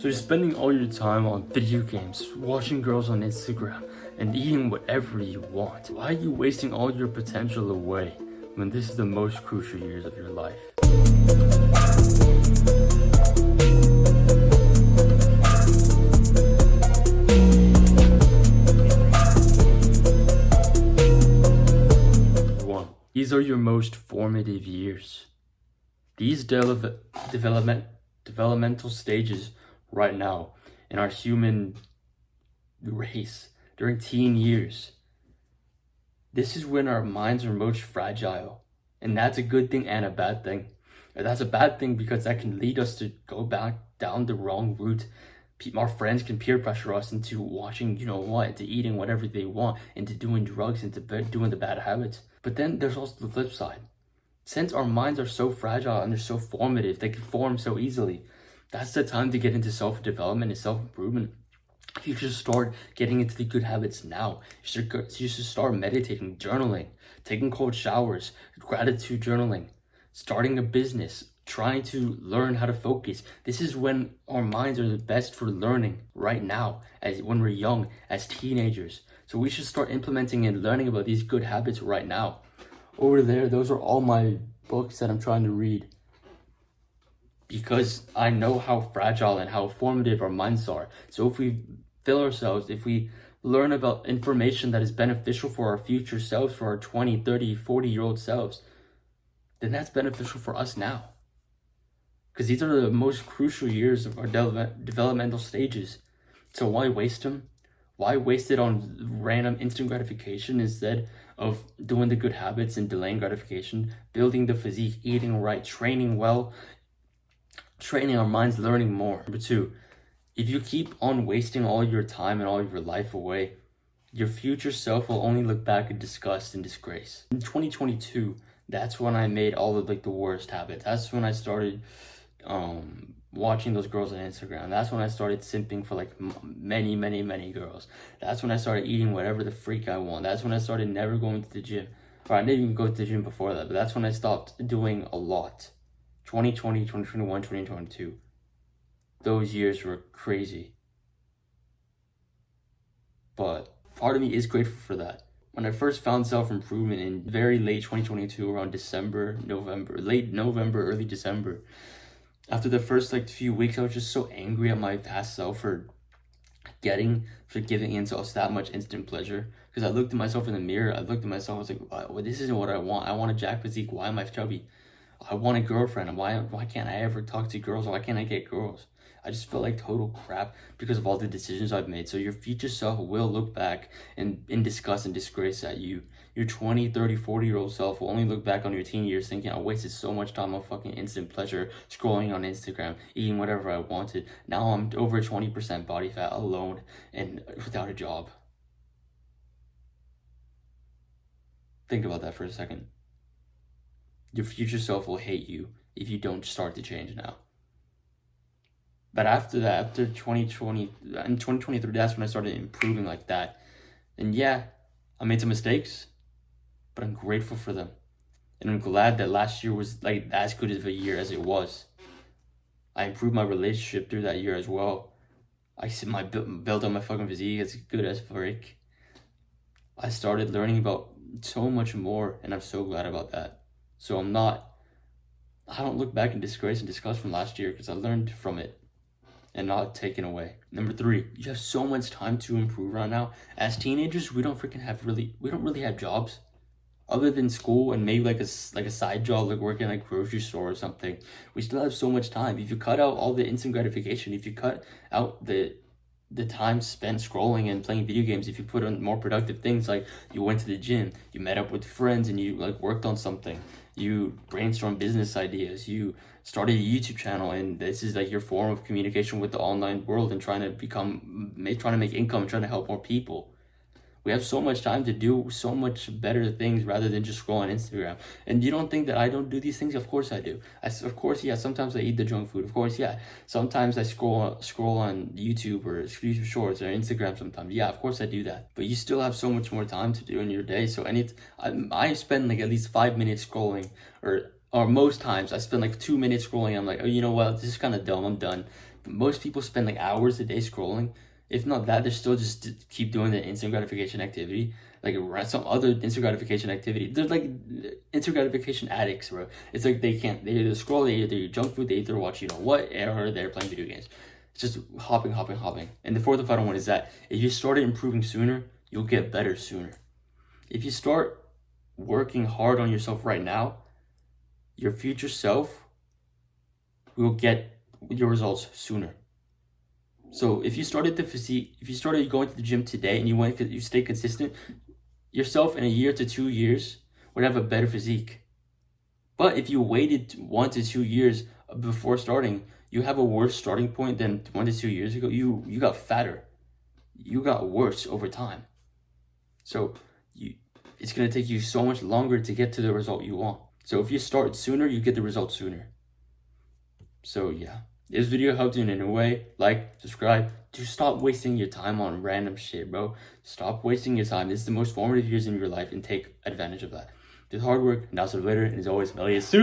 So you're spending all your time on video games, watching girls on Instagram, and eating whatever you want. Why are you wasting all your potential away when this is the most crucial years of your life? One, these are your most formative years. These developmental stages right now in our human race during teen years. This is when our minds are most fragile, and that's a good thing and a bad thing. And that's a bad thing because that can lead us to go back down the wrong route. Our friends can peer pressure us into watching, into eating whatever they want, into doing drugs, into doing the bad habits. But then there's also the flip side. Since our minds are so fragile and they're so formative, they can form so easily, that's the time to get into self-development and self-improvement. You should start getting into the good habits now. You should start meditating, journaling, taking cold showers, gratitude journaling, starting a business, trying to learn how to focus. This is when our minds are the best for learning right now, as when we're young, as teenagers. So we should start implementing and learning about these good habits right now. Over there, those are all my books that I'm trying to read, because I know how fragile and how formative our minds are. So if we if we learn about information that is beneficial for our future selves, for our 20, 30, 40-year-old selves, then that's beneficial for us now. Because these are the most crucial years of our developmental stages. So why waste them? Why waste it on random instant gratification instead of doing the good habits and delaying gratification, building the physique, eating right, training well, training our minds, learning more? Number two, if you keep on wasting all your time and all of your life away, your future self will only look back in disgust and disgrace. In 2022, that's when I made all of the worst habits. That's when I started watching those girls on Instagram. That's when I started simping for many girls. That's when I started eating whatever the freak I want. That's when I started never going to the gym. Or I didn't even go to the gym before that, but that's when I stopped doing a lot. 2020, 2021, 2022. Those years were crazy. But part of me is grateful for that. When I first found self-improvement in very late 2022, around late November, early December, after the first few weeks, I was just so angry at my past self for giving into that much instant pleasure. Because I looked at myself in the mirror, I was like, well, this isn't what I want. I want a jack physique. Why am I chubby? I want a girlfriend. Why can't I ever talk to girls? Why can't I get girls? I just felt like total crap because of all the decisions I've made. So your future self will look back and in disgust and disgrace at you. Your 20, 30, 40-year-old self will only look back on your teen years thinking, I wasted so much time on fucking instant pleasure, scrolling on Instagram, eating whatever I wanted. Now I'm over 20% body fat, alone, and without a job. Think about that for a second. Your future self will hate you if you don't start to change now. But after that, after 2020 and 2023, that's when I started improving like that. And yeah, I made some mistakes, but I'm grateful for them. And I'm glad that last year was as good of a year as it was. I improved my relationship through that year as well. I built on my fucking physique as good as frick. I started learning about so much more, and I'm so glad about that. So I don't look back in disgrace and disgust from last year because I learned from it and not taken away. Number three, you have so much time to improve right now. As teenagers, we don't really have jobs other than school and maybe a side job, like working at a grocery store or something. We still have so much time. If you cut out all the instant gratification, if you cut out the time spent scrolling and playing video games, if you put on more productive things, like you went to the gym, you met up with friends, and you worked on something, you brainstormed business ideas, you started a YouTube channel, and this is your form of communication with the online world and trying to make income, trying to help more people. We have so much time to do so much better things rather than just scroll on Instagram. And you don't think that I don't do these things? Of course I do. Of course, yeah, sometimes I eat the junk food. Of course, yeah. Sometimes I scroll on YouTube or YouTube Shorts or Instagram sometimes. Yeah, of course I do that. But you still have so much more time to do in your day. So I spend at least 5 minutes scrolling, or most times I spend 2 minutes scrolling. I'm like, oh, you know what? This is kind of dumb. I'm done. most people spend like hours a day scrolling. If not that, they're still just keep doing the instant gratification activity, like some other instant gratification activity. They're like instant gratification addicts, bro. It's like they either scroll, they either eat junk food, they either watch what, or they're playing video games. It's just hopping. And the fourth and final one is that if you started improving sooner, you'll get better sooner. If you start working hard on yourself right now, your future self will get your results sooner. So if you started going to the gym today and you stay consistent, yourself in a year to 2 years would have a better physique. But if you waited 1 to 2 years before starting, you have a worse starting point than 1 to 2 years ago. You got fatter. You got worse over time. So it's going to take you so much longer to get to the result you want. So if you start sooner, you get the result sooner. So yeah, this video helped you in a way. Like, subscribe. Just stop wasting your time on random shit, bro. Stop wasting your time. This is the most formative years in your life, and take advantage of that. Do hard work, now some later, and as always, Melius.